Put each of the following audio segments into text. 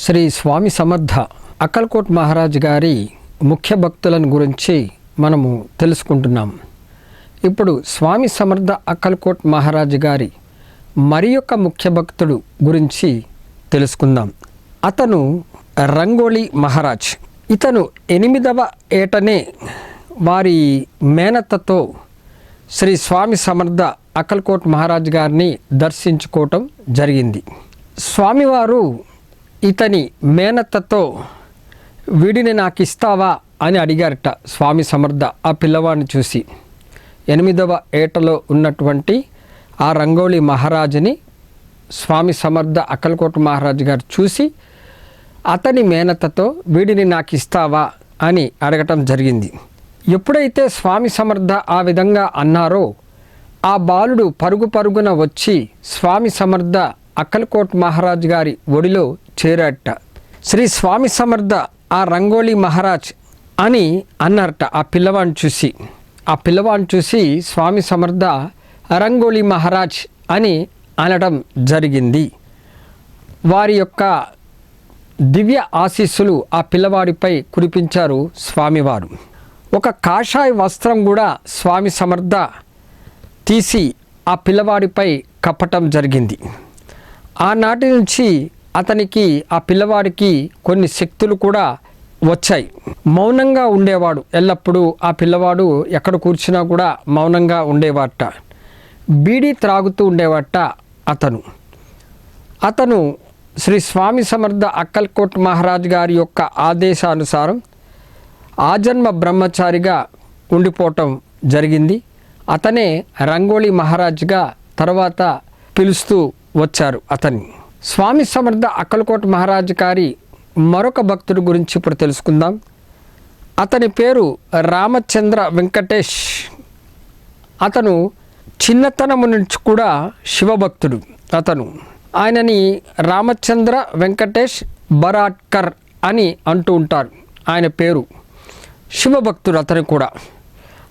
శ్రీ స్వామి సమర్థ అక్కల్కోట్ మహారాజ్ గారి ముఖ్య భక్తులను గురించి మనము తెలుసుకుంటున్నాం. ఇప్పుడు స్వామి సమర్థ అక్కల్కోట్ మహారాజ్ గారి మరి యొక్క ముఖ్య భక్తుడు గురించి తెలుసుకుందాం. అతను రంగోళీ మహారాజ్. ఇతను 8వ ఏటనే వారి మేనత్తతో శ్రీ స్వామి సమర్థ అక్కల్కోట్ మహారాజ్ గారిని దర్శించుకోవటం జరిగింది. స్వామివారు ఇతని మేనత్తతో వీడిని నాకు ఇస్తావా అని అడిగారట స్వామి సమర్థ. ఆ పిల్లవాడిని చూసి 8వ ఏటలో ఉన్నటువంటి ఆ రంగోళీ మహారాజుని స్వామి సమర్థ అక్కల్కోట్ మహారాజు గారు చూసి అతని మేనత్తతో వీడిని నాకు ఇస్తావా అని అడగటం జరిగింది. ఎప్పుడైతే స్వామి సమర్థ ఆ విధంగా అన్నారో ఆ బాలుడు పరుగు పరుగున వచ్చి స్వామి సమర్థ అక్కల్కోట్ మహారాజ్ గారి ఒడిలో చేరాట. శ్రీ స్వామి సమర్థ ఆ రంగోళీ మహారాజ్ అని అన్నారట ఆ పిల్లవాడిని చూసి. ఆ పిల్లవాడిని చూసి స్వామి సమర్థ రంగోళీ మహారాజ్ అని అనడం జరిగింది. వారి యొక్క దివ్య ఆశీస్సులు ఆ పిల్లవాడిపై కురిపించారు స్వామివారు. ఒక కాషాయ వస్త్రం కూడా స్వామి సమర్థ తీసి ఆ పిల్లవాడిపై కప్పటం జరిగింది. ఆనాటి నుంచి అతనికి ఆ పిల్లవాడికి కొన్ని శక్తులు కూడా వచ్చాయి. మౌనంగా ఉండేవాడు. ఎల్లప్పుడూ ఆ పిల్లవాడు ఎక్కడ కూర్చున్నా కూడా మౌనంగా ఉండేవాట. బీడీ త్రాగుతూ ఉండేవాట అతను శ్రీ స్వామి సమర్థ అక్కల్కోట్ మహారాజ్ గారి యొక్క ఆదేశానుసారం ఆజన్మ బ్రహ్మచారిగా ఉండిపోవటం జరిగింది. అతనే రంగోళీ మహారాజ్గా తర్వాత పిలుస్తూ వచ్చారు అతన్ని. స్వామి సమర్థ అక్కల్కోట్ మహారాజ్ గారి మరొక భక్తుడి గురించి ఇప్పుడు తెలుసుకుందాం. అతని పేరు రామచంద్ర వెంకటేష్. అతను చిన్నతనము నుంచి కూడా శివభక్తుడు. ఆయనని రామచంద్ర వెంకటేష్ బరాట్కర్ అని అంటూ ఉంటారు. ఆయన పేరు శివభక్తుడు. అతను కూడా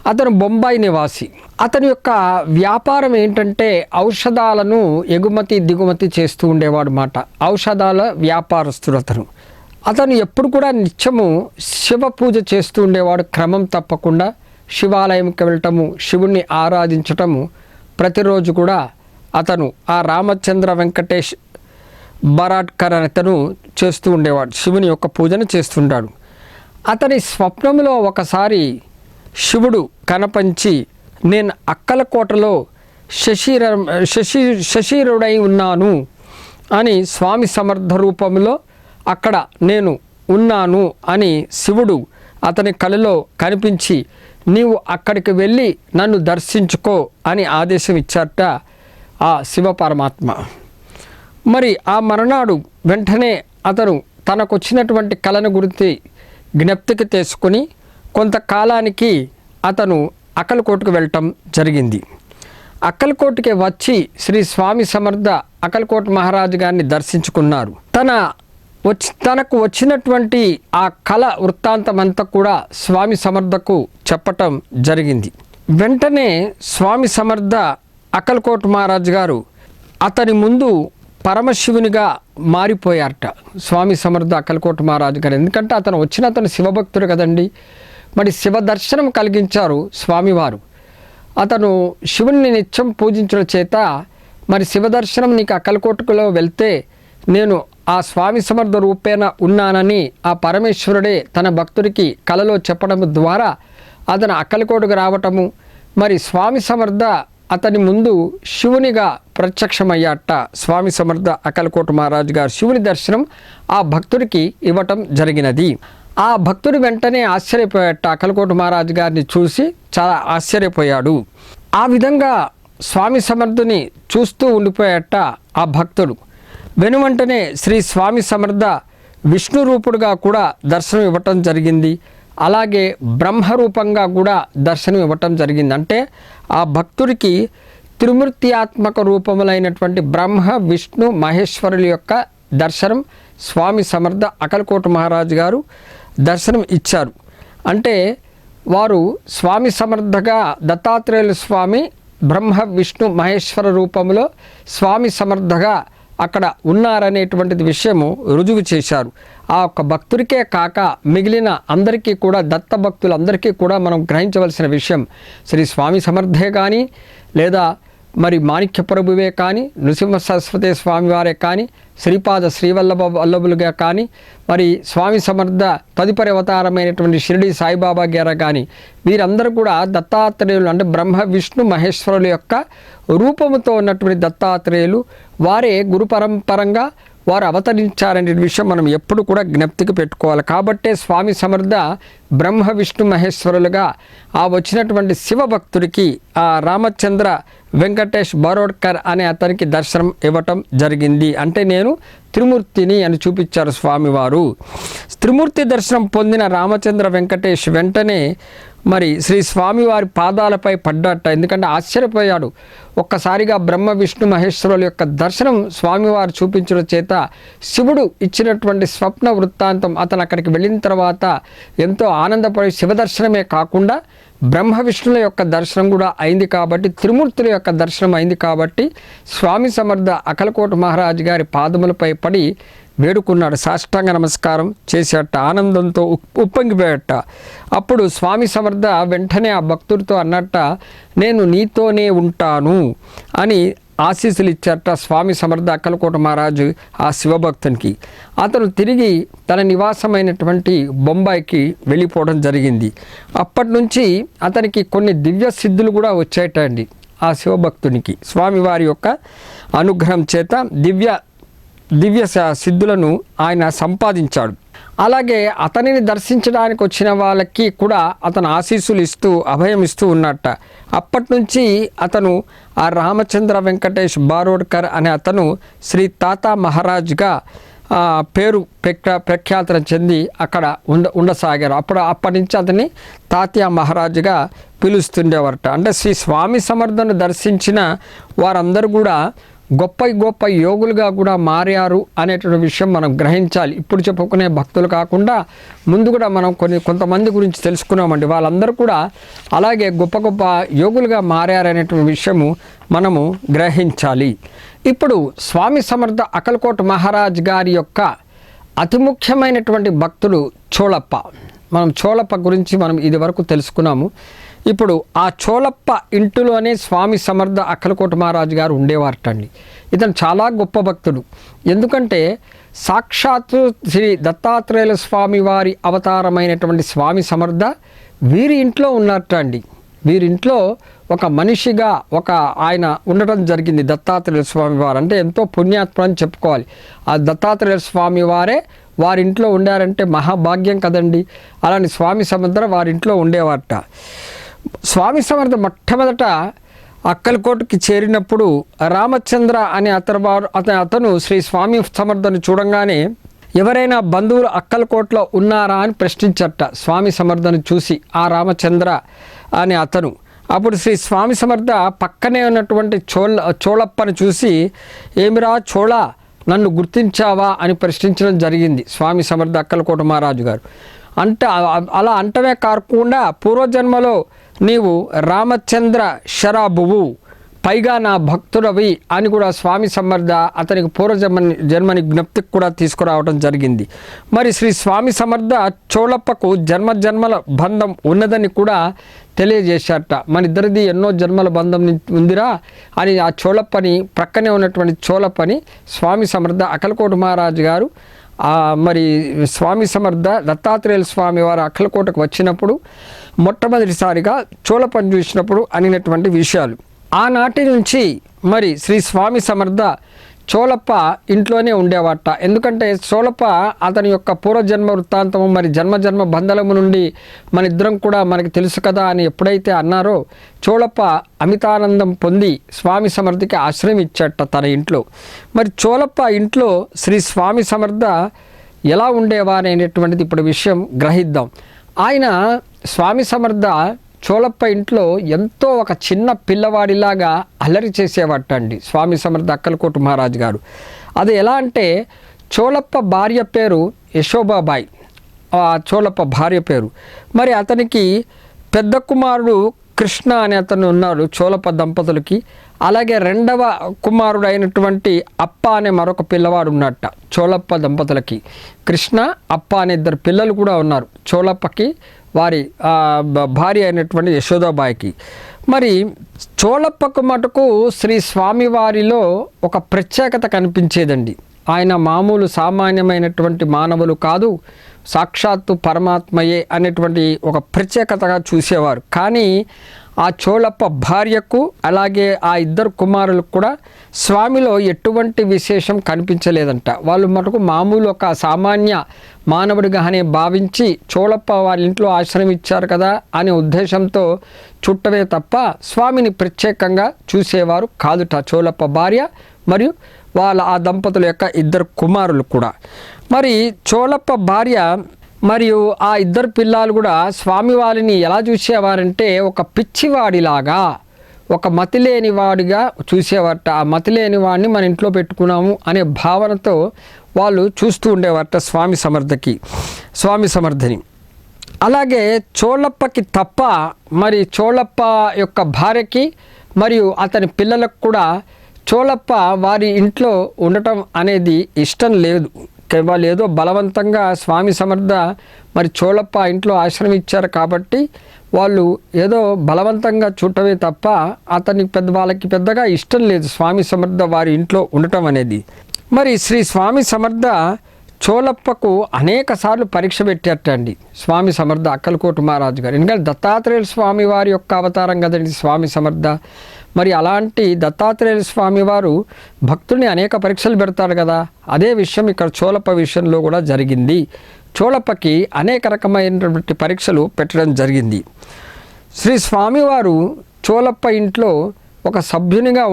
అతను బొంబాయి నివాసి. అతని యొక్క వ్యాపారం ఏంటంటే ఔషధాలను ఎగుమతి దిగుమతి చేస్తూ ఉండేవాడు మాట. ఔషధాల వ్యాపారస్తుడు అతను ఎప్పుడు కూడా నిత్యము శివ పూజ చేస్తూ ఉండేవాడు. క్రమం తప్పకుండా శివాలయంకి వెళ్ళటము, శివుణ్ణి ఆరాధించటము ప్రతిరోజు కూడా అతను ఆ రామచంద్ర వెంకటేష్ బరాట్కర్ అతను చేస్తూ ఉండేవాడు. శివుని యొక్క పూజను చేస్తుంటాడు. అతని స్వప్నంలో ఒకసారి శివుడు కనపంచి నేను అక్కలకోటలో శశీరుడై ఉన్నాను అని స్వామి సమర్థ రూపంలో అక్కడ నేను ఉన్నాను అని శివుడు అతని కలలో కనిపించి నీవు అక్కడికి వెళ్ళి నన్ను దర్శించుకో అని ఆదేశం ఇచ్చారట ఆ శివ పరమాత్మ. మరి ఆ మరునాడు వెంటనే అతను తనకు వచ్చినటువంటి కళను గురించి జ్ఞప్తికి తీసుకుని కొంతకాలానికి అతను అక్కల్కోట్కు వెళ్ళటం జరిగింది. అక్కల్కోట్కి వచ్చి శ్రీ స్వామి సమర్థ అక్కల్కోట్ మహారాజు గారిని దర్శించుకున్నారు. తనకు వచ్చినటువంటి ఆ కళ వృత్తాంతమంతా కూడా స్వామి సమర్థకు చెప్పటం జరిగింది. వెంటనే స్వామి సమర్థ అక్కల్కోట్ మహారాజు గారు అతని ముందు పరమశివునిగా మారిపోయారట స్వామి సమర్థ అక్కల్కోట్ మహారాజు గారు. ఎందుకంటే అతను శివభక్తుడు కదండి. మరి శివ దర్శనం కలిగించారు స్వామివారు. అతను శివుణ్ణి నిత్యం పూజించడం చేత మరి శివ దర్శనం నీకు అక్కల్కోటలో వెళ్తే నేను ఆ స్వామి సమర్థ రూపేణ ఉన్నానని ఆ పరమేశ్వరుడే తన భక్తుడికి కలలో చెప్పడం ద్వారా అతను అక్కల్కోటకు రావటము, మరి స్వామి సమర్థ అతని ముందు శివునిగా ప్రత్యక్షమయ్యాట. స్వామి సమర్థ అక్కల్కోట్ మహారాజు గారు శివుని దర్శనం ఆ భక్తుడికి ఇవ్వటం జరిగినది. ఆ భక్తుడు వెంటనే ఆశ్చర్యపోయాట. అక్కల్కోట్ మహారాజు గారిని చూసి చాలా ఆశ్చర్యపోయాడు. ఆ విధంగా స్వామి సమర్థుని చూస్తూ ఉండిపోయాట ఆ భక్తుడు. వెనువెంటనే శ్రీ స్వామి సమర్థ విష్ణు రూపుడుగా కూడా దర్శనం ఇవ్వటం జరిగింది. అలాగే బ్రహ్మరూపంగా కూడా దర్శనం ఇవ్వటం జరిగింది. అంటే ఆ భక్తుడికి త్రిమూర్త్యాత్మక రూపములైనటువంటి బ్రహ్మ విష్ణు మహేశ్వరుల యొక్క దర్శనం స్వామి సమర్థ అక్కల్కోట్ మహారాజు గారు దర్శనం ఇచ్చారు. అంటే వారు స్వామి సమర్థగా దత్తాత్రేయుల స్వామి బ్రహ్మ విష్ణు మహేశ్వర రూపంలో స్వామి సమర్థగా అక్కడ ఉన్నారనేటువంటిది విషయము రుజువు చేశారు. ఆ ఒక్క భక్తుడికే కాక మిగిలిన అందరికీ కూడా, దత్త భక్తులందరికీ కూడా మనం గ్రహించవలసిన విషయం, శ్రీ స్వామి సమర్థే కానీ, లేదా మరి మాణిక్య ప్రభువే కానీ, నృసింహ సరస్వతి స్వామివారే కానీ, శ్రీపాద శ్రీవల్లభ వల్లభులుగా కానీ, మరి స్వామి సమర్థ తదుపరి అవతారమైనటువంటి షిరిడి సాయిబాబా గారు కానీ, వీరందరూ కూడా దత్తాత్రేయులు, అంటే బ్రహ్మ విష్ణు మహేశ్వరుల యొక్క రూపముతో ఉన్నటువంటి దత్తాత్రేయులు. వారే గురు పరంపరంగా వారు అవతరించారనే విషయం మనం ఎప్పుడు కూడా జ్ఞప్తికి పెట్టుకోవాలి. కాబట్టే స్వామి సమర్థ బ్రహ్మ విష్ణు మహేశ్వరులుగా ఆ వచ్చినటువంటి శివభక్తుడికి ఆ రామచంద్ర వెంకటేష్ బారోడ్కర్ అనే అతనికి దర్శనం ఇవ్వటం జరిగింది. అంటే నేను త్రిమూర్తిని అని చూపించారు స్వామివారు. త్రిమూర్తి దర్శనం పొందిన రామచంద్ర వెంకటేష్ వెంటనే మరి శ్రీ స్వామివారి పాదాలపై పడ్డట. ఎందుకంటే ఆశ్చర్యపోయాడు. ఒక్కసారిగా బ్రహ్మ విష్ణు మహేశ్వరుల యొక్క దర్శనం స్వామివారు చూపించడం చేత శివుడు ఇచ్చినటువంటి స్వప్న వృత్తాంతం అతను అక్కడికి వెళ్ళిన తర్వాత ఎంతో ఆనందపడి శివదర్శనమే కాకుండా బ్రహ్మ విష్ణుల యొక్క దర్శనం కూడా అయింది. కాబట్టి త్రిమూర్తుల యొక్క దర్శనం అయింది. కాబట్టి స్వామి సమర్థ అకలకోట మహారాజు గారి పాదములపై పడి వేడుకున్నాడు, సాష్టాంగ నమస్కారం చేసేట, ఆనందంతో ఉప్పొంగిపోయట. అప్పుడు స్వామి సమర్థ వెంటనే ఆ భక్తుడితో అన్నట్ట, నేను నీతోనే ఉంటాను అని ఆశీస్సులు ఇచ్చారట స్వామి సమర్థ అక్కలకోట మహారాజు ఆ శివభక్తునికి. అతను తిరిగి తన నివాసమైనటువంటి బొంబాయికి వెళ్ళిపోవడం జరిగింది. అప్పటి నుంచి అతనికి కొన్ని దివ్య సిద్ధులు కూడా వచ్చాయట అండి. ఆ శివభక్తునికి స్వామివారి యొక్క అనుగ్రహం చేత దివ్య సిద్ధులను ఆయన సంపాదించాడు. అలాగే అతనిని దర్శించడానికి వచ్చిన వాళ్ళకి కూడా అతను ఆశీస్సులు ఇస్తూ అభయం ఇస్తూ ఉన్నట్ట. అప్పటి నుంచి అతను ఆ రామచంద్ర వెంకటేష్ బారోడ్కర్ అనే అతను శ్రీ తాతా మహారాజ్గా పేరు ప్రఖ్యాతన చెంది అక్కడ ఉండసాగారు. అప్పటి నుంచి అతన్ని తాత్యా మహారాజుగా పిలుస్తుండేవారట. అంటే శ్రీ స్వామి సమర్థను దర్శించిన వారందరూ కూడా గొప్ప గొప్ప యోగులుగా కూడా మారారు అనేటువంటి విషయం మనం గ్రహించాలి. ఇప్పుడు చెప్పుకునే భక్తులు కాకుండా ముందు కూడా మనం కొంతమంది గురించి తెలుసుకున్నామండి. వాళ్ళందరూ కూడా అలాగే గొప్ప గొప్ప యోగులుగా మారారనేటువంటి విషయము మనము గ్రహించాలి. ఇప్పుడు స్వామి సమర్థ అకల్కోట్ మహారాజ్ గారి యొక్క అతి ముఖ్యమైనటువంటి భక్తుడు చోళప్ప. మనం చోళప్ప గురించి మనం ఇది వరకు తెలుసుకున్నాము. ఇప్పుడు ఆ చోళప్ప ఇంటిలోనే స్వామి సమర్థ అక్కలకోట మహారాజు గారు ఉండేవారటండి. ఇతను చాలా గొప్ప భక్తుడు. ఎందుకంటే సాక్షాత్తు శ్రీ దత్తాత్రేయుల స్వామి వారి అవతారమైనటువంటి స్వామి సమర్థ వీరి ఇంట్లో ఉన్నారటండి. వీరింట్లో ఒక మనిషిగా ఆయన ఉండటం జరిగింది. దత్తాత్రేయుల స్వామి వారు అంటే ఎంతో పుణ్యాత్మ అని చెప్పుకోవాలి. ఆ దత్తాత్రేయుల స్వామి వారే వారింట్లో ఉండారంటే మహాభాగ్యం కదండి. అలాంటి స్వామి సమర్థ వారింట్లో ఉండేవారట. స్వామి సమర్థ మొట్టమొదట అక్కలకోటకి చేరినప్పుడు రామచంద్ర అనే అతను శ్రీ స్వామి సమర్థను చూడంగానే ఎవరైనా బంధువులు అక్కలకోటలో ఉన్నారా అని ప్రశ్నించట. స్వామి సమర్థను చూసి ఆ రామచంద్ర అనే అతను అప్పుడు శ్రీ స్వామి సమర్థ పక్కనే ఉన్నటువంటి చోళప్పను చూసి, ఏమిరా చోళ, నన్ను గుర్తించావా అని ప్రశ్నించడం జరిగింది స్వామి సమర్థ అక్కలకోట మహారాజు గారు. అలా అంటమే కాకుండా పూర్వజన్మలో నీవు రామచంద్ర శరాబువు, పైగా నా భక్తుడవి అని కూడా స్వామి సమర్థ అతనికి జన్మని జ్ఞప్తికి కూడా తీసుకురావడం జరిగింది. మరి శ్రీ స్వామి సమర్థ చోళప్పకు జన్మల బంధం ఉన్నదని కూడా తెలియజేశారట. మన ఇద్దరిది ఎన్నో జన్మల బంధం ఉందిరా అని ఆ చోళప్పని, ప్రక్కనే ఉన్నటువంటి చోళప్పని స్వామి సమర్థ అకల్కోట మహారాజు గారు మరి స్వామి సమర్థ దత్తాత్రేయుల స్వామి వారు అక్కలకోటకు వచ్చినప్పుడు మొట్టమొదటిసారిగా చోళప్పని చూసినప్పుడు అనినటువంటి విషయాలు. ఆనాటి నుంచి మరి శ్రీ స్వామి సమర్థ చోళప్ప ఇంట్లోనే ఉండేవాట. ఎందుకంటే చోళప్ప అతని యొక్క పూర్వజన్మ వృత్తాంతము, మరి జన్మ బంధలము నుండి మన ఇద్దరం కూడా మనకి తెలుసు కదా అని ఎప్పుడైతే అన్నారో చోళప్ప అమితానందం పొంది స్వామి సమర్థకి ఆశ్రయం ఇచ్చట తన ఇంట్లో. మరి చోళప్ప ఇంట్లో శ్రీ స్వామి సమర్థ ఎలా ఉండేవారనేటువంటిది ఇప్పుడు విషయం గ్రహిద్దాం. ఆయన స్వామి సమర్థ చోళప్ప ఇంట్లో ఎంతో ఒక చిన్న పిల్లవాడిలాగా అల్లరి చేసేవాటండి స్వామి సమర్థ అక్కలకోట మహారాజు గారు. అది ఎలా అంటే చోళప్ప భార్య పేరు యశోబాబాయి, చోళప్ప భార్య పేరు. మరి అతనికి పెద్ద కుమారుడు కృష్ణ అనే అతను ఉన్నారు చోళప్ప దంపతులకి. అలాగే రెండవ కుమారుడు అయినటువంటి అప్ప అనే మరొక పిల్లవాడు ఉన్నట్ట చోళప్ప దంపతులకి. కృష్ణ, అప్ప అనే ఇద్దరు పిల్లలు కూడా ఉన్నారు చోళప్పకి, వారి భార్య అయినటువంటి యశోదాబాయికి. మరి చోళప్పకు మటుకు శ్రీ స్వామివారిలో ఒక ప్రత్యేకత కనిపించేదండి. ఆయన మామూలు సామాన్యమైనటువంటి మానవులు కాదు, సాక్షాత్తు పరమాత్మయే అనేటువంటి ఒక ప్రత్యేకతగా చూసేవారు. కానీ ఆ చోళప్ప భార్యకు అలాగే ఆ ఇద్దరు కుమారులకు కూడా స్వామిలో ఎటువంటి విశేషం కనిపించలేదంట. వాళ్ళు మటుకు మామూలు ఒక సామాన్య మానవుడిగానే భావించి చోళప్ప వాళ్ళ ఇంట్లో ఆశ్రమం ఇచ్చారు కదా అనే ఉద్దేశంతో చుట్టమే తప్ప స్వామిని ప్రత్యేకంగా చూసేవారు కాదుట చోళప్ప భార్య మరియు వాళ్ళ ఆ దంపతుల యొక్క ఇద్దరు కుమారులు కూడా. మరి చోళప్ప భార్య మరియు ఆ ఇద్దరు పిల్లలు కూడా స్వామివారిని ఎలా చూసేవారంటే ఒక పిచ్చివాడిలాగా, ఒక మతిలేని వాడిగా చూసేవారట. ఆ మతిలేని వాడిని మన ఇంట్లో పెట్టుకున్నాము అనే భావనతో వాళ్ళు చూస్తూ ఉండేవారట స్వామి సమర్థని. అలాగే చోళప్పకి తప్ప మరి చోళప్ప యొక్క భార్యకి మరియు అతని పిల్లలకు కూడా చోళప్ప వారి ఇంట్లో ఉండటం అనేది ఇష్టం లేదు. వాళ్ళు ఏదో బలవంతంగా స్వామి సమర్థ మరి చోళప్ప ఇంట్లో ఆశ్రమం ఇచ్చారు కాబట్టి వాళ్ళు ఏదో బలవంతంగా చూడటమే తప్ప వాళ్ళకి పెద్దగా ఇష్టం లేదు స్వామి సమర్థ వారి ఇంట్లో ఉండటం అనేది. మరి శ్రీ స్వామి సమర్థ చోళప్పకు అనేక సార్లు పరీక్ష పెట్టేటండి స్వామి సమర్థ అక్కలకోట మహారాజు గారు. ఎందుకంటే దత్తాత్రేయుల స్వామి వారి యొక్క అవతారం కదండి స్వామి సమర్థ. మరి అలాంటి దత్తాత్రేయుల స్వామి వారు భక్తుల్ని అనేక పరీక్షలు పెడతారు కదా, అదే విషయం ఇక్కడ చోళప్ప విషయంలో కూడా జరిగింది. చోళప్పకి అనేక రకమైనటువంటి పరీక్షలు పెట్టడం జరిగింది. శ్రీ స్వామివారు చోళప్ప ఇంట్లో ఒక సభ్యునిగా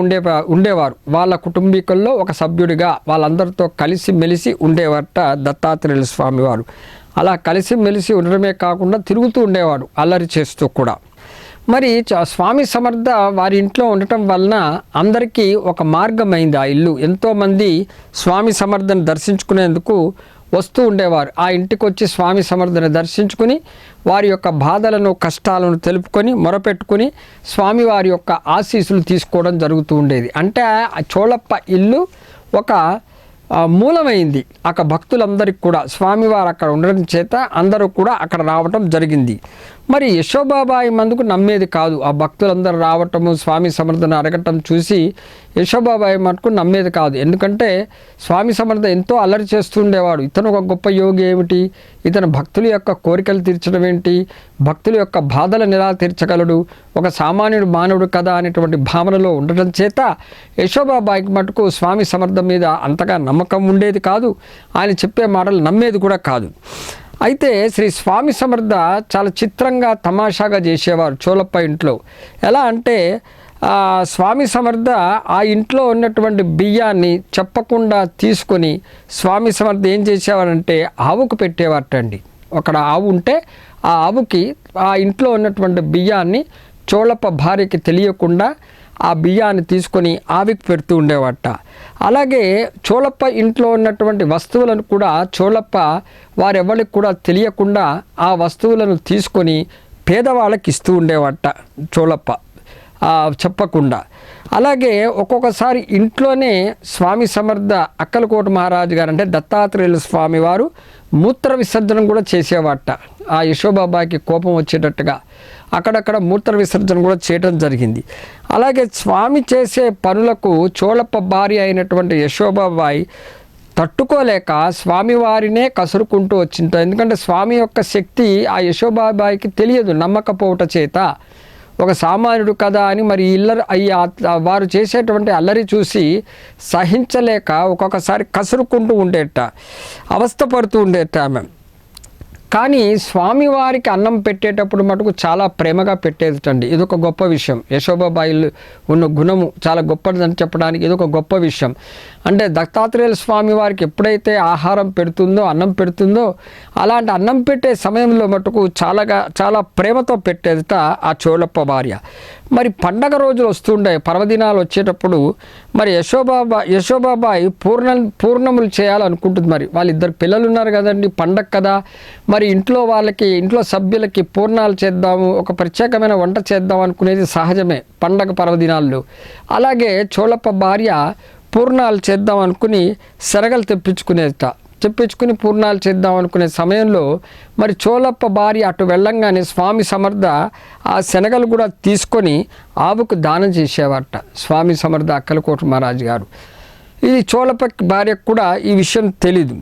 ఉండేవారు. వాళ్ళ కుటుంబీకుల్లో ఒక సభ్యుడిగా వాళ్ళందరితో కలిసి మెలిసి ఉండేవారట దత్తాత్రేయుల స్వామివారు. అలా కలిసి మెలిసి ఉండడమే కాకుండా తిరుగుతూ ఉండేవాడు అల్లరి చేస్తూ కూడా. మరి స్వామి సమర్థ వారి ఇంట్లో ఉండటం వలన అందరికీ ఒక మార్గమైంది ఆ ఇల్లు. ఎంతోమంది స్వామి సమర్థను దర్శించుకునేందుకు వస్తూ ఉండేవారు. ఆ ఇంటికి వచ్చి స్వామి సమర్థను దర్శించుకుని వారి యొక్క బాధలను కష్టాలను తెలుపుకొని మొరపెట్టుకుని స్వామివారి యొక్క ఆశీస్సులు తీసుకోవడం జరుగుతూ ఉండేది. అంటే ఆ చోళప్ప ఇల్లు ఒక మూలమైంది. అక్కడ భక్తులందరికీ కూడా స్వామివారు అక్కడ ఉండడం చేత అందరూ కూడా అక్కడ రావటం జరిగింది. మరి యశోబాబాయి మందుకు నమ్మేది కాదు. ఆ భక్తులందరూ రావటము స్వామి సమర్థను అడగటం చూసి యశోబాబాయి మటుకు నమ్మేది కాదు. ఎందుకంటే స్వామి సమర్థ ఎంతో అల్లరి చేస్తూ ఉండేవాడు. ఇతను ఒక గొప్ప యోగి ఏమిటి, ఇతను భక్తుల యొక్క కోరికలు తీర్చడం ఏంటి, భక్తుల యొక్క బాధలను ఎలా తీర్చగలడు, ఒక సామాన్యుడు మానవుడు కదా అనేటువంటి భావనలో ఉండటం చేత యశోబాబాయికి మటుకు స్వామి సమర్థం మీద అంతగా నమ్మకం ఉండేది కాదు. ఆయన చెప్పే మాటలు నమ్మేది కూడా కాదు. అయితే శ్రీ స్వామి సమర్థ చాలా చిత్రంగా తమాషాగా చేసేవారు చోళప్ప ఇంట్లో. ఎలా అంటే స్వామి సమర్థ ఆ ఇంట్లో ఉన్నటువంటి బియ్యాన్ని చెప్పకుండా తీసుకొని స్వామి సమర్థ ఏం చేసేవారంటే ఆవుకు పెట్టేవారటండి. అక్కడ ఆవు ఉంటే ఆ ఆవుకి ఆ ఇంట్లో ఉన్నటువంటి బియ్యాన్ని చోళప్ప భార్యకి తెలియకుండా ఆ బియ్యాన్ని తీసుకొని ఆవికి పెడుతూ ఉండేవాట. అలాగే చోళప్ప ఇంట్లో ఉన్నటువంటి వస్తువులను కూడా చోళప్ప వారెవరికి కూడా తెలియకుండా ఆ వస్తువులను తీసుకొని పేదవాళ్ళకి ఇస్తూ ఉండేవాట చోళప్ప చెప్పకుండా. అలాగే ఒక్కొక్కసారి ఇంట్లోనే స్వామి సమర్థ అక్కలకోట మహారాజు గారు అంటే దత్తాత్రేయుల స్వామి వారు మూత్ర విసర్జన కూడా చేసేవాట. ఆ యశోబాబాయికి కోపం వచ్చేటట్టుగా అక్కడక్కడ మూత్ర విసర్జన కూడా చేయడం జరిగింది. అలాగే స్వామి చేసే పనులకు చోళప్ప భార్య అయినటువంటి యశోబాబాయి తట్టుకోలేక స్వామివారినే కసురుకుంటూ వచ్చింట. ఎందుకంటే స్వామి యొక్క శక్తి ఆ యశోబాబాయికి తెలియదు, నమ్మకపోవట చేత ఒక సామాన్యుడు కదా అని మరి వారు చేసేటువంటి అల్లరి చూసి సహించలేక ఒక్కొక్కసారి కసురుకుంటూ ఉండేట, అవస్థపడుతూ ఉండేట ఆమె. కానీ స్వామివారికి అన్నం పెట్టేటప్పుడు మటుకు చాలా ప్రేమగా పెట్టేదిటండి. ఇదొక గొప్ప విషయం. యశోబాబాయిలు ఉన్న గుణము చాలా గొప్పదని చెప్పడానికి ఇదొక గొప్ప విషయం. అంటే దత్తాత్రేయుల స్వామి వారికి ఎప్పుడైతే ఆహారం పెడుతుందో, అన్నం పెడుతుందో, అలాంటి అన్నం పెట్టే సమయంలో మటుకు చాలా ప్రేమతో పెట్టేదిట ఆ చోళప్ప భార్య. మరి పండగ రోజులు వస్తుండే, పర్వదినాలు వచ్చేటప్పుడు మరి యశోబాబాయి పూర్ణములు చేయాలనుకుంటుంది. మరి వాళ్ళిద్దరు పిల్లలు ఉన్నారు కదండి, పండగ కదా, మరి ఇంట్లో సభ్యులకి పూర్ణాలు చేద్దాము, ఒక ప్రత్యేకమైన వంట చేద్దాం అనుకునేది సహజమే పండగ పర్వదినాల్లో. అలాగే చోళప్ప భార్య పూర్ణాలు చేద్దాం అనుకుని శనగలు తెప్పించుకుని పూర్ణాలు చేద్దాం అనుకునే సమయంలో మరి చోళప్ప భార్య అటు వెళ్ళంగానే స్వామి సమర్థ ఆ శనగలు కూడా తీసుకొని ఆవుకు దానం చేసేవారట స్వామి సమర్థ అక్కలకోట మహారాజు గారు. ఇది చోళప్ప భార్యకు కూడా ఈ విషయం తెలీదు.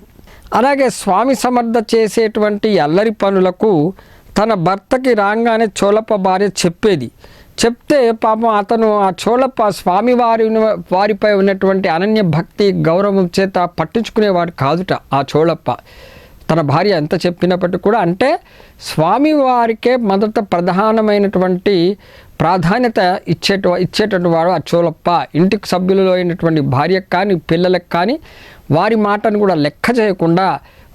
అలాగే స్వామి సమర్థ చేసేటువంటి అల్లరి పనులకు తన భర్తకి రాగానే చోళప్ప భార్య చెప్తే పాపం అతను ఆ చోళప్ప వారిపై ఉన్నటువంటి అనన్య భక్తి గౌరవం చేత పట్టించుకునేవాడు కాదుట. ఆ చోళప్ప తన భార్య ఎంత చెప్పినప్పటికీ కూడా, అంటే స్వామివారికే మొదట ప్రధానమైనటువంటి ప్రాధాన్యత ఇచ్చేటటువంటి వాడు ఆ చోళప్ప. ఇంటికి సభ్యులలో అయినటువంటి భార్యకు కానీ పిల్లలకు కానీ వారి మాటను కూడా లెక్క చేయకుండా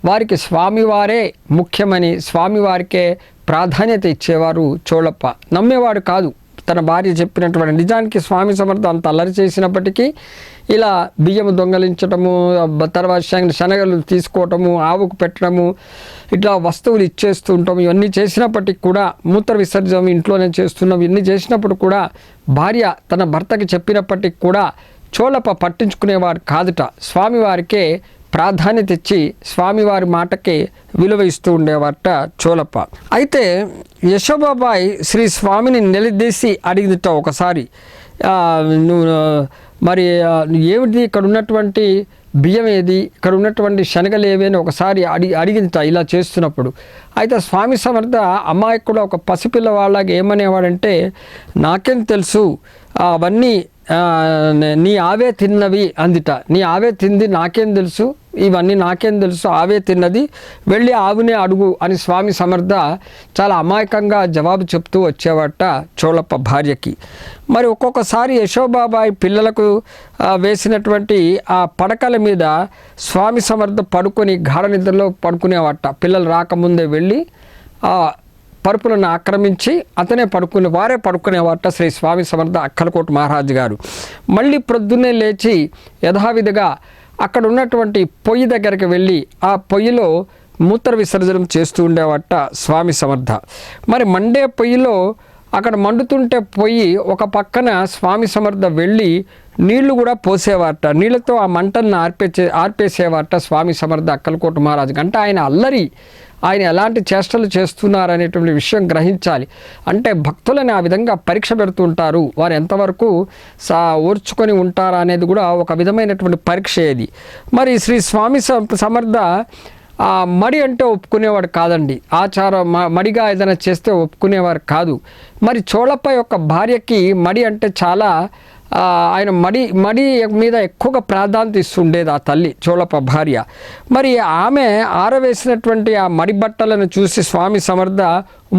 వారికి స్వామివారే ముఖ్యమని స్వామివారికే ప్రాధాన్యత ఇచ్చేవారు చోళప్ప. నమ్మేవాడు కాదు తన భార్య చెప్పినటువంటి. నిజానికి స్వామి సమర్థ అంత అల్లరి చేసినప్పటికీ ఇలా బియ్యం దొంగలించటము, తర్వాత శనగలు తీసుకోవటము, ఆవుకు పెట్టడము, ఇట్లా వస్తువులు ఇచ్చేస్తూ ఉంటాం, ఇవన్నీ చేసినప్పటికీ కూడా మూత్ర విసర్జన ఇంట్లోనే చేస్తున్నాం, ఇవన్నీ చేసినప్పుడు కూడా భార్య తన భర్తకి చెప్పినప్పటికీ కూడా చోళప్ప పట్టించుకునేవాడు కాదుట. స్వామివారికే ప్రాధాన్యత ఇచ్చి స్వామివారి మాటకి విలువ ఇస్తూ ఉండేవారట చోళప్ప. అయితే యశోబాబాయి శ్రీ స్వామిని నిలదీసి అడిగిందిట ఒకసారి, నువ్వు మరి ఏమిటి ఇక్కడ ఉన్నటువంటి బియ్యం ఏది, ఇక్కడ ఉన్నటువంటి శనగలు ఏవి అని ఒకసారి అడిగిందిట ఇలా చేస్తున్నప్పుడు. అయితే స్వామి సమర్థ అమ్మాయికి కూడా ఒక పసిపిల్లవాళ్ళగా ఏమనేవాడంటే, నాకేం తెలుసు అవన్నీ నీ ఆవే తిన్నవి అందిట. నీ ఆవే తింది నాకేం తెలుసు, ఇవన్నీ నాకేం తెలుసు, ఆవే తిన్నది, వెళ్ళి ఆవునే అడుగు అని స్వామి సమర్థ చాలా అమాయకంగా జవాబు చెప్తూ వచ్చేవాట చోళప్ప భార్యకి. మరి ఒక్కొక్కసారి యశోబాబాయి పిల్లలకు వేసినటువంటి ఆ పడకల మీద స్వామి సమర్థ పడుకొని గాఢ నిద్రలో పడుకునేవాట. పిల్లలు రాకముందే వెళ్ళి ఆ పరుపులను ఆక్రమించి వారే పడుకునేవారట శ్రీ స్వామి సమర్థ అక్కలకోట మహారాజు గారు. మళ్ళీ ప్రొద్దున్నే లేచి యథావిధిగా అక్కడ ఉన్నటువంటి పొయ్యి దగ్గరికి వెళ్ళి ఆ పొయ్యిలో మూత్ర విసర్జనం చేస్తూ ఉండేవాట స్వామి సమర్థ. మరి మండే పొయ్యిలో అక్కడ మండుతుంటే పొయ్యి ఒక పక్కన స్వామి సమర్థ వెళ్ళి నీళ్లు కూడా పోసేవారట. నీళ్ళతో ఆ మంటలను ఆర్పేసేవారట స్వామి సమర్థ అక్కలకోట మహారాజు. అంటే ఆయన ఎలాంటి చేష్టలు చేస్తున్నారనేటువంటి విషయం గ్రహించాలి. అంటే భక్తులని ఆ విధంగా పరీక్ష పెడుతుంటారు, వారు ఎంతవరకు ఓర్చుకొని ఉంటారా అనేది కూడా ఒక విధమైనటువంటి పరీక్ష ఏది. మరి శ్రీ స్వామి సమర్థ మడి అంటే ఒప్పుకునేవాడు కాదండి. మడిగా ఏదైనా చేస్తే ఒప్పుకునేవారు కాదు. మరి చోళప్ప యొక్క భార్యకి మడి అంటే చాలా ఆయన మడి మీద ఎక్కువగా ప్రాధాన్యత ఇస్తుండేది ఆ తల్లి చోళప్ప భార్య. మరి ఆమె ఆరవేసినటువంటి ఆ మడి బట్టలను చూసి స్వామి సమర్థ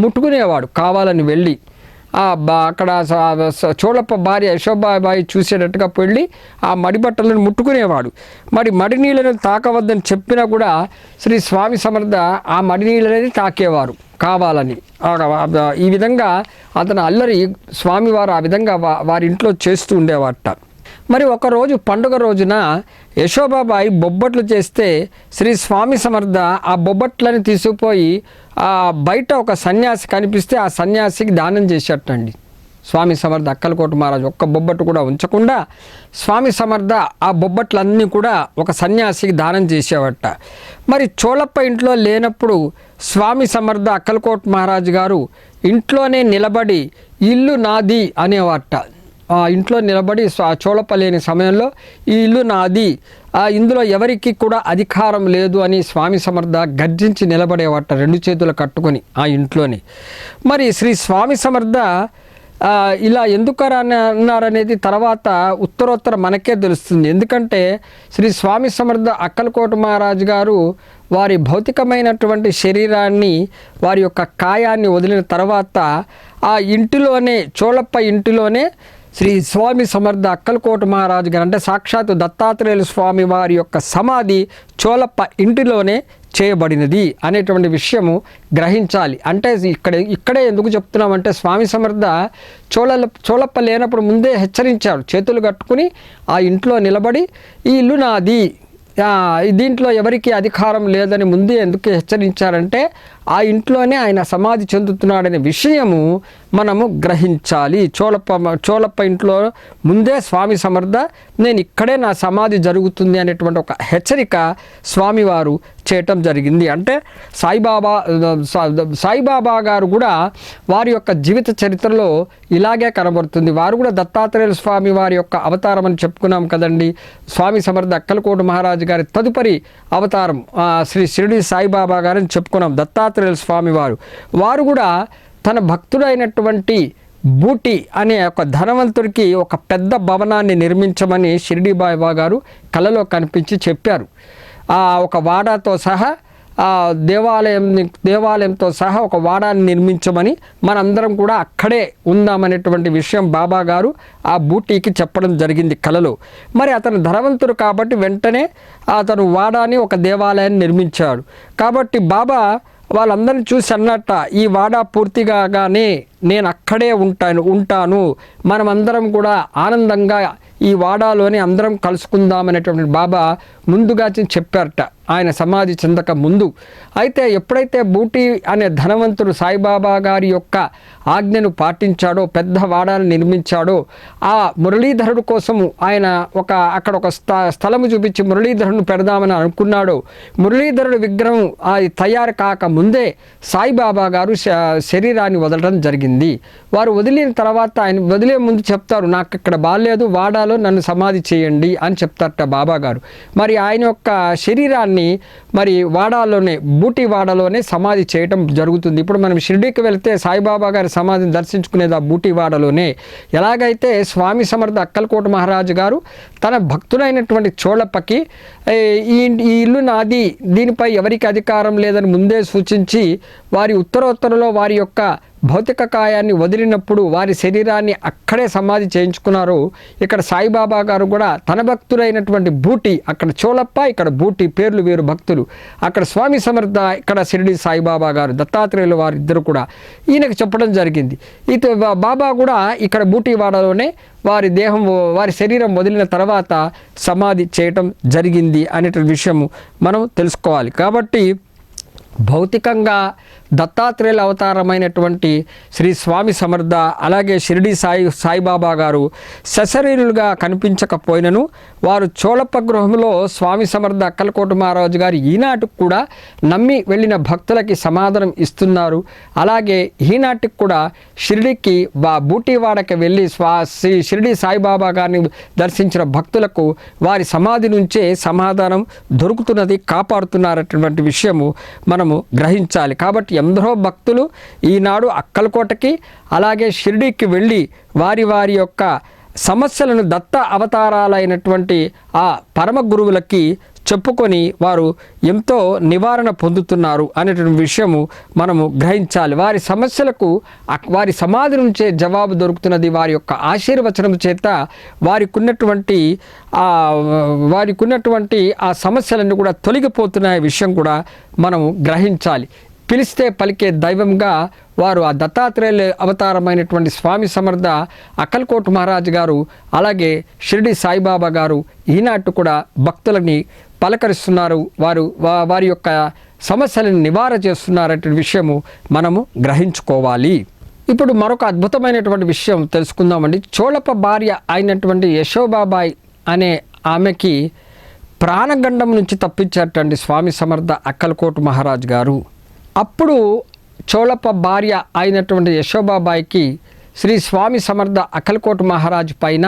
ముట్టుకునేవాడు కావాలని వెళ్ళి. అక్కడ చోళప్ప భార్య యశోబాబాయి చూసేటట్టుగా వెళ్ళి ఆ మడి బట్టలను ముట్టుకునేవాడు. మడి నీళ్ళని తాకవద్దని చెప్పినా కూడా శ్రీ స్వామి సమర్థ ఆ మడి నీళ్ళని తాకేవారు కావాలని. ఈ విధంగా అతను అల్లరి స్వామివారు ఆ విధంగా వారి ఇంట్లో చేస్తూ ఉండేవారట. మరి ఒకరోజు పండుగ రోజున యశోబాబాయి బొబ్బట్లు చేస్తే శ్రీ స్వామి సమర్థ ఆ బొబ్బట్లని తీసుకుపోయి బయట ఒక సన్యాసి కనిపిస్తే ఆ సన్యాసికి దానం చేసేటండి స్వామి సమర్థ అక్కలకోట మహారాజు. ఒక్క బొబ్బట్టు కూడా ఉంచకుండా స్వామి సమర్థ ఆ బొబ్బట్లన్నీ కూడా ఒక సన్యాసికి దానం చేసేవాట. మరి చోళప్ప ఇంట్లో లేనప్పుడు స్వామి సమర్థ అక్కలకోట మహారాజు గారు ఇంట్లోనే నిలబడి ఇల్లు నాది అనేవారట. ఇంట్లో నిలబడి చోళప్ప లేని సమయంలో ఈ ఇల్లు నాది, ఇందులో ఎవరికి కూడా అధికారం లేదు అని స్వామి సమర్థ గర్జించి నిలబడేవాట రెండు చేతులు కట్టుకొని ఆ ఇంట్లోని. మరి శ్రీ స్వామి సమర్థ ఇలా ఎందుకు అన్నారనేది తర్వాత ఉత్తరోత్తర మనకే తెలుస్తుంది. ఎందుకంటే శ్రీ స్వామి సమర్థ అక్కలకోట మహారాజు గారు వారి భౌతికమైనటువంటి శరీరాన్ని, వారి యొక్క కాయాన్ని వదిలిన తర్వాత ఆ ఇంటిలోనే చోళప్ప ఇంటిలోనే శ్రీ స్వామి సమర్థ అక్కలకోట మహారాజు గారు అంటే సాక్షాత్తు దత్తాత్రేయుల స్వామి వారి యొక్క సమాధి చోళప్ప ఇంటిలోనే చేయబడినది అనేటువంటి విషయము గ్రహించాలి. అంటే ఇక్కడే ఎందుకు చెప్తున్నామంటే స్వామి సమర్థ చోళప్ప లేనప్పుడు ముందే హెచ్చరించారు. చేతులు కట్టుకుని ఆ ఇంట్లో నిలబడి ఈ ఇల్లు నాది, దీంట్లో ఎవరికి అధికారం లేదని ముందే ఎందుకు హెచ్చరించారంటే ఆ ఇంట్లోనే ఆయన సమాధి చెందుతున్నాడనే విషయము మనము గ్రహించాలి. చోళప్ప ఇంట్లో ముందే స్వామి సమర్థ నేను ఇక్కడే నా సమాధి జరుగుతుంది అనేటువంటి ఒక హెచ్చరిక స్వామివారు చేయటం జరిగింది. అంటే సాయిబాబా గారు కూడా వారి యొక్క జీవిత చరిత్రలో ఇలాగే కనబడుతుంది. వారు కూడా దత్తాత్రేయ స్వామి వారి యొక్క అవతారం అని చెప్పుకున్నాం కదండి. స్వామి సమర్థ అక్కలకోట మహారాజు గారి తదుపరి అవతారం శ్రీ షిరిడి సాయిబాబా గారని చెప్పుకున్నాం. దత్తాత్రేయ స్వామి వారు కూడా తన భక్తుడైనటువంటి బూటి అనే ఒక ధనవంతుడికి ఒక పెద్ద భవనాన్ని నిర్మించమని షిరిడి బాబా గారు కలలో కనిపించి చెప్పారు. ఒక వాడాతో సహా దేవాలయంతో సహా ఒక వాడాన్ని నిర్మించమని, మనందరం కూడా అక్కడే ఉందామనేటువంటి విషయం బాబా గారు ఆ బూటీకి చెప్పడం జరిగింది కలలో. మరి అతను ధనవంతుడు కాబట్టి వెంటనే అతను వాడాని ఒక దేవాలయాన్ని నిర్మించాడు. కాబట్టి బాబా వాళ్ళందరినీ చూసి అన్నట్ట, ఈ వాడా పూర్తిగానే నేను అక్కడే ఉంటాను, మనమందరం కూడా ఆనందంగా ఈ వాడాలోనే అందరం కలుసుకుందామనేటువంటి బాబా ముందుగా చెప్పారట ఆయన సమాధి చెందక ముందు. అయితే ఎప్పుడైతే బూటి అనే ధనవంతుడు సాయిబాబా గారి యొక్క ఆజ్ఞను పాటించాడో, పెద్ద వాడాన్ని నిర్మించాడో, ఆ మురళీధరుడు కోసము ఆయన అక్కడ ఒక స్థలము చూపించి మురళీధరుని పెడదామని అనుకున్నాడో, మురళీధరుడు విగ్రహం అది తయారు కాక ముందే సాయిబాబా గారు శరీరాన్ని వదలడం జరిగింది. వారు వదిలిన తర్వాత ఆయన వదిలే ముందు చెప్తారు, నాకు ఇక్కడ బాగాలేదు, వాడాలో నన్ను సమాధి చేయండి అని చెప్తారట బాబా గారు. మరి ఆయన యొక్క శరీరాన్ని మరి వాడాలోనే, బూటి వాడలోనే సమాధి చేయటం జరుగుతుంది. ఇప్పుడు మనం షిరిడీకి వెళ్తే సాయిబాబా గారి సమాధిని దర్శించుకునేది ఆ బూటి వాడలోనే. ఎలాగైతే స్వామి సమర్థ అక్కలకోట మహారాజు గారు తన భక్తుడైనటువంటి చోళప్పకి ఈ ఇల్లు నాది, దీనిపై ఎవరికి అధికారం లేదని ముందే సూచించి వారి ఉత్తరోత్తరలో వారి యొక్క భౌతిక కాయాన్ని వదిలినప్పుడు వారి శరీరాన్ని అక్కడే సమాధి చేయించుకున్నారు. ఇక్కడ సాయిబాబా గారు కూడా తన భక్తులైనటువంటి బూటి, అక్కడ చోళప్ప, ఇక్కడ బూటి, పేర్లు వేరు భక్తులు. అక్కడ స్వామి సమర్థ, ఇక్కడ షిరిడి సాయిబాబా గారు, దత్తాత్రేయులు వారిద్దరు కూడా ఈయనకు చెప్పడం జరిగింది. బాబా కూడా ఇక్కడ బూటి వాడలోనే వారి శరీరం వదిలిన తర్వాత సమాధి చేయటం జరిగింది అనేటువంటి విషయము మనం తెలుసుకోవాలి. కాబట్టి భౌతికంగా దత్తాత్రేయుల అవతారమైనటువంటి శ్రీ స్వామి సమర్థ, అలాగే షిరిడి సాయిబాబా గారు సశరీరులుగా కనిపించకపోయినను వారు చోళప్ప గృహంలో స్వామి సమర్థ అక్కలకోట మహారాజు గారు ఈనాటికి కూడా నమ్మి వెళ్ళిన భక్తులకి సమాధానం ఇస్తున్నారు. అలాగే ఈనాటికి కూడా షిరిడికి బూటివాడకి వెళ్ళి శ్రీ షిరిడి సాయిబాబా గారిని దర్శించిన భక్తులకు వారి సమాధి నుంచే సమాధానం దొరుకుతున్నది, కాపాడుతున్నారటువంటి విషయము మనము గ్రహించాలి. కాబట్టి ఎందరో భక్తులు ఈనాడు అక్కలకోటకి అలాగే షిరిడీకి వెళ్ళి వారి యొక్క సమస్యలను దత్త అవతారాలైనటువంటి ఆ పరమ గురువులకి చెప్పుకొని వారు ఎంతో నివారణ పొందుతున్నారు అనేటువంటి విషయము మనము గ్రహించాలి. వారి సమస్యలకు వారి సమాధి నుంచే జవాబు దొరుకుతున్నది. వారి యొక్క ఆశీర్వచనం చేత వారికి ఉన్నటువంటి ఆ సమస్యలన్నీ కూడా తొలగిపోతున్న విషయం కూడా మనము గ్రహించాలి. పిలిస్తే పలికే దైవంగా వారు ఆ దత్తాత్రేయుల అవతారమైనటువంటి స్వామి సమర్థ అక్కలకోట మహారాజు గారు, అలాగే షిరిడి సాయిబాబా గారు ఈనాటి కూడా భక్తులని పలకరిస్తున్నారు. వారి యొక్క సమస్యలను నివారణ చేస్తున్నారనే విషయము మనము గ్రహించుకోవాలి. ఇప్పుడు మరొక అద్భుతమైనటువంటి విషయం తెలుసుకుందామండి. చోళప్ప భార్య అయినటువంటి యశోబాబాయి అనే ఆమెకి ప్రాణగండం నుంచి తప్పించారటండి స్వామి సమర్థ అక్కలకోట మహారాజు గారు. అప్పుడు చోళప్ప భార్య అయినటువంటి యశోబాబాయికి శ్రీ స్వామి సమర్థ అక్కలకోట మహారాజు పైన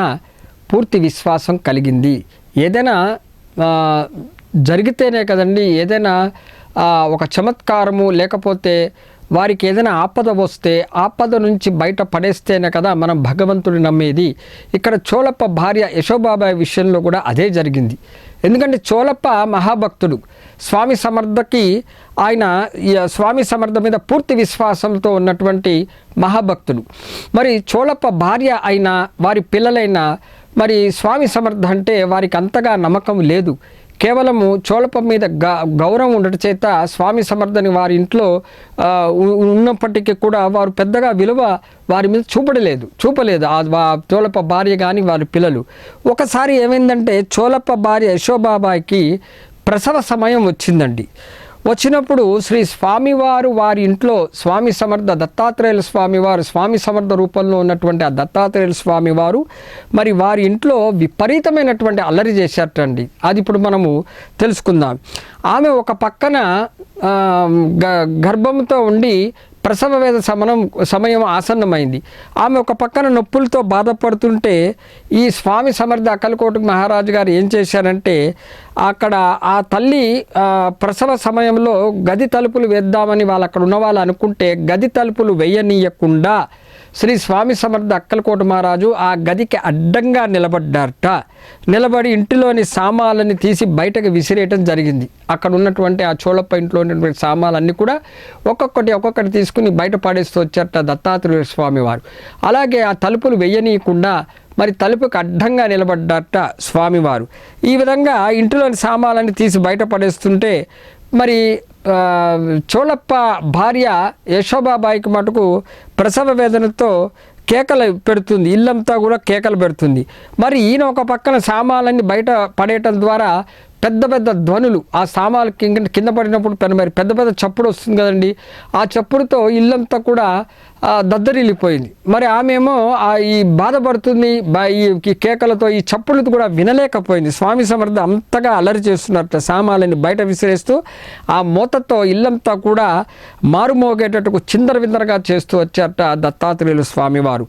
పూర్తి విశ్వాసం కలిగింది. ఏదైనా జరిగితేనే కదండి, ఏదైనా ఒక చమత్కారము లేకపోతే వారికి ఏదైనా ఆపద వస్తే ఆపద నుంచి బయట పడేస్తేనే కదా మనం భగవంతుడిని నమ్మేది. ఇక్కడ చోళప్ప భార్య యశోబాబాయి విషయంలో కూడా అదే జరిగింది. ఎందుకంటే చోళప్ప మహాభక్తుడు, స్వామి సమర్థ మీద పూర్తి విశ్వాసంతో ఉన్నటువంటి మహాభక్తుడు. మరి చోళప్ప భార్య అయినా వారి పిల్లలైనా మరి స్వామి సమర్థ అంటే వారికి అంతగా నమ్మకం లేదు. కేవలము చోళప్ప మీద గౌరవం ఉండటం చేత స్వామి సమర్థని వారి ఇంట్లో ఉన్నప్పటికీ కూడా వారు పెద్దగా విలువ వారి మీద చూపలేదు ఆ చోళప్ప భార్య కానీ వారి పిల్లలు. ఒకసారి ఏమైందంటే చోళప్ప భార్య యశోబాబాయికి ప్రసవ సమయం వచ్చిందండి. వచ్చినప్పుడు శ్రీ స్వామివారు వారి ఇంట్లో స్వామి సమర్థ దత్తాత్రేయుల స్వామివారు స్వామి సమర్థ రూపంలో ఉన్నటువంటి ఆ దత్తాత్రేయుల స్వామివారు మరి వారి ఇంట్లో విపరీతమైనటువంటి అల్లరి చేశారటండి. అది ఇప్పుడు మనము తెలుసుకుందాం. ఆమె ఒక పక్కన గర్భంతో ఉండి ప్రసవ వేద సమయం ఆసన్నమైంది. ఆమె ఒక పక్కన నొప్పులతో బాధపడుతుంటే ఈ స్వామి సమర్థ అక్కలకోట మహారాజు గారు ఏం చేశారంటే అక్కడ ఆ తల్లి ప్రసవ సమయంలో గది తలుపులు వేద్దామని వాళ్ళు అక్కడ ఉన్న వాళ్ళు అనుకుంటే గది తలుపులు వేయనీయకుండా శ్రీ స్వామి సమర్థ అక్కలకోట మహారాజు ఆ గదికి అడ్డంగా నిలబడ్డారట. నిలబడి ఇంటిలోని సామాన్లని తీసి బయటకు విసిరేయటం జరిగింది. అక్కడ ఉన్నటువంటి ఆ చోళప్ప ఇంట్లో ఉన్నటువంటి సామాన్లన్నీ కూడా ఒక్కొక్కటి తీసుకుని బయట పడేస్తూ వచ్చారట దత్తాత్రేయ స్వామి వారు. అలాగే ఆ తలుపులు వేయనీయకుండా మరి తలుపుకి అడ్డంగా నిలబడ్డారట స్వామివారు. ఈ విధంగా ఇంటిలోని సామాన్లన్నీ తీసి బయట పడేస్తుంటే మరి చోళప్ప భార్య యశోబాబాయికి మటుకు ప్రసవ వేదనతో కేకలు పెడుతుంది. ఇల్లంతా కూడా కేకలు పెడుతుంది. మరి ఈయన ఒక పక్కన సామాన్లన్నీ బయట పడేయటం ద్వారా పెద్ద పెద్ద ధ్వనులు ఆ సామాన్లు కింద పడినప్పుడు మరి పెద్ద పెద్ద చప్పుడు వస్తుంది కదండి. ఆ చప్పుడుతో ఇల్లంతా కూడా దద్దరిల్లిపోయింది. మరి ఆమెమో ఈ బాధపడుతుంది ఈ కేకలతో ఈ చప్పులతో కూడా వినలేకపోయింది. స్వామి సమర్థ అంతగా అల్లరి చేస్తున్నట్ట సామాన్లని బయట విసిరేస్తూ ఆ మూతతో ఇల్లంతా కూడా మారుమోగేటట్టుకు చిందర విందరగా చేస్తూ వచ్చారట దత్తాత్రేయులు స్వామివారు.